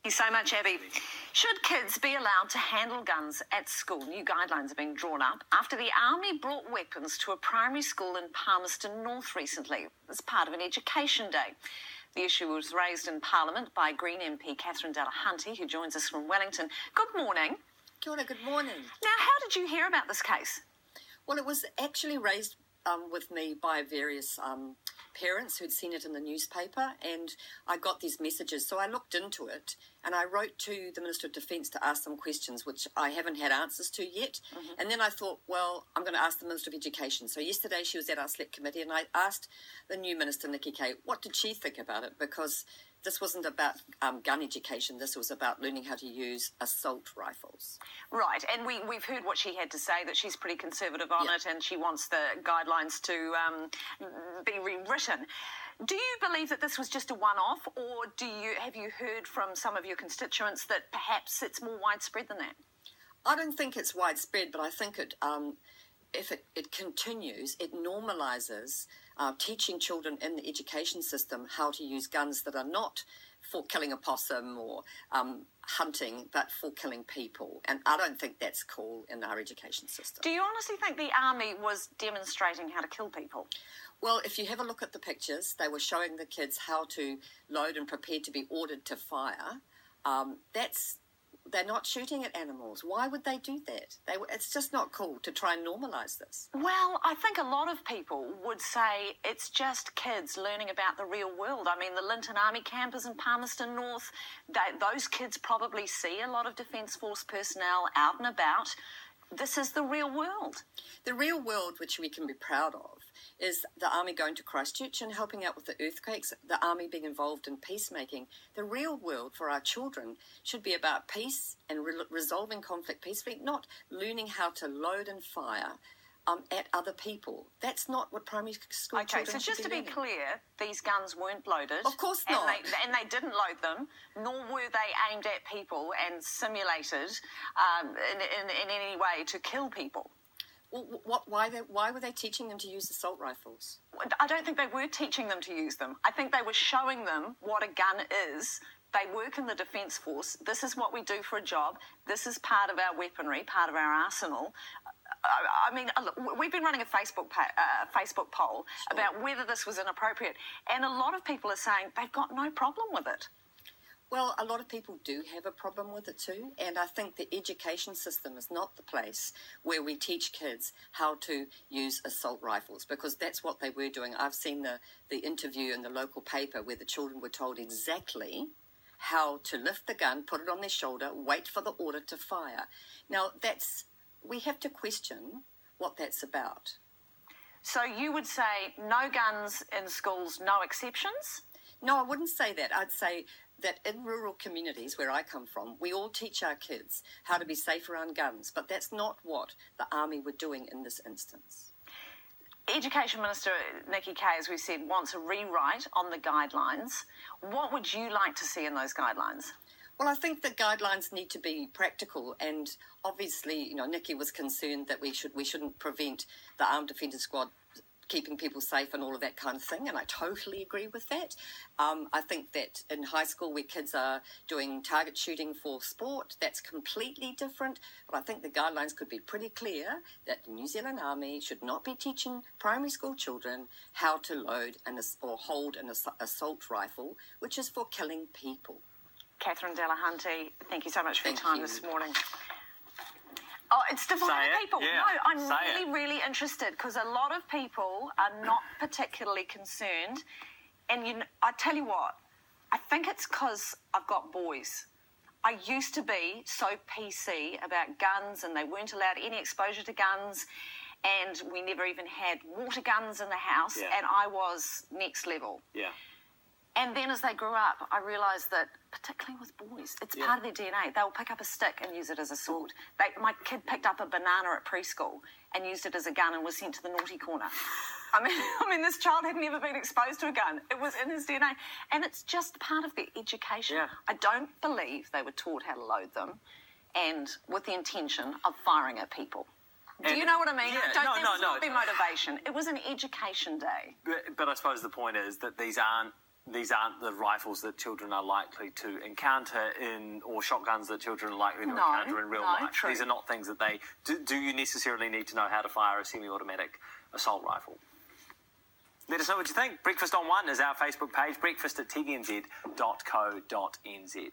Thank you so much, Abby. Should kids be allowed to handle guns at school? New guidelines have been drawn up after the Army brought weapons to a primary school in Palmerston North recently as part of an education day. The issue was raised in Parliament by Green MP Catherine Delahunty, who joins us from Wellington. Good morning. Kia ora, good morning. Now, how did you hear about this case? Well, it was actually raised with me by various parents who'd seen it in the newspaper, and I got these messages. So I looked into it and I wrote to the Minister of Defence to ask some questions which I haven't had answers to yet. And then I thought, well, I'm going to ask the Minister of Education. So yesterday she was at our select committee and I asked the new Minister, Nikki Kaye, what did she think about it? Because this wasn't about gun education. This was about learning how to use assault rifles. Right, and we've heard what she had to say, that she's pretty conservative on it and she wants the guidelines to be rewritten. Do you believe that this was just a one-off, or have you heard from some of your constituents that perhaps it's more widespread than that? I don't think it's widespread, but I think if it continues, it normalises teaching children in the education system how to use guns that are not for killing a possum or hunting, but for killing people. And I don't think that's cool in our education system. Do you honestly think the Army was demonstrating how to kill people? Well, if you have a look at the pictures, they were showing the kids how to load and prepare to be ordered to fire. They're not shooting at animals. Why would they do that? It's just not cool to try and normalise this. Well, I think a lot of people would say it's just kids learning about the real world. I mean, the Linton Army campers in Palmerston North, those kids probably see a lot of Defence Force personnel out and about. This is the real world. The real world, which we can be proud of, is the Army going to Christchurch and helping out with the earthquakes, the Army being involved in peacemaking. The real world for our children should be about peace and resolving conflict peacefully, not learning how to load and fire at other people. That's not what primary school children should be. Okay, so just to be learning. Clear, these guns weren't loaded. Of course not. And they didn't load them, nor were they aimed at people and simulated in any way to kill people. Well, why were they teaching them to use assault rifles? I don't think they were teaching them to use them. I think they were showing them what a gun is. They work in the Defence Force. This is what we do for a job. This is part of our weaponry, part of our arsenal. I mean, look, we've been running a Facebook poll about whether this was inappropriate, and a lot of people are saying they've got no problem with it. Well, a lot of people do have a problem with it too, and I think the education system is not the place where we teach kids how to use assault rifles, because that's what they were doing. I've seen the interview in the local paper where the children were told exactly how to lift the gun, put it on their shoulder, wait for the order to fire. Now, we have to question what that's about. So you would say no guns in schools, no exceptions? No, I wouldn't say that. I'd say that in rural communities where I come from, we all teach our kids how to be safe around guns, but that's not what the Army were doing in this instance. Education Minister Nikki Kaye, as we said, wants a rewrite on the guidelines. What would you like to see in those guidelines? Well, I think the guidelines need to be practical, and obviously, Nikki was concerned that we shouldn't prevent the Armed Defenders Squad keeping people safe and all of that kind of thing, and I totally agree with that. I think that in high school where kids are doing target shooting for sport, that's completely different, but I think the guidelines could be pretty clear that the New Zealand Army should not be teaching primary school children how to load or hold an assault rifle, which is for killing people. Catherine Delahunty, thank you so much for your time this morning. Oh, it's dividing people. Yeah. No, I'm really interested, because a lot of people are not particularly concerned. And I tell you what, I think it's because I've got boys. I used to be so PC about guns, and they weren't allowed any exposure to guns, and we never even had water guns in the house, and I was next level. Yeah. And then as they grew up, I realised that, particularly with boys, it's part of their DNA. They'll pick up a stick and use it as a sword. My kid picked up a banana at preschool and used it as a gun and was sent to the naughty corner. I mean, this child had never been exposed to a gun. It was in his DNA. And it's just part of their education. Yeah. I don't believe they were taught how to load them, and with the intention of firing at people. Do you know what I mean? Yeah, That was not their motivation. It was an education day. But I suppose the point is that these aren't these aren't the rifles that children are likely to encounter or shotguns that children are likely to encounter in real life. True. These are not things that they... Do you necessarily need to know how to fire a semi-automatic assault rifle? Let us know what you think. Breakfast on One is our Facebook page, breakfast@tvnz.co.nz.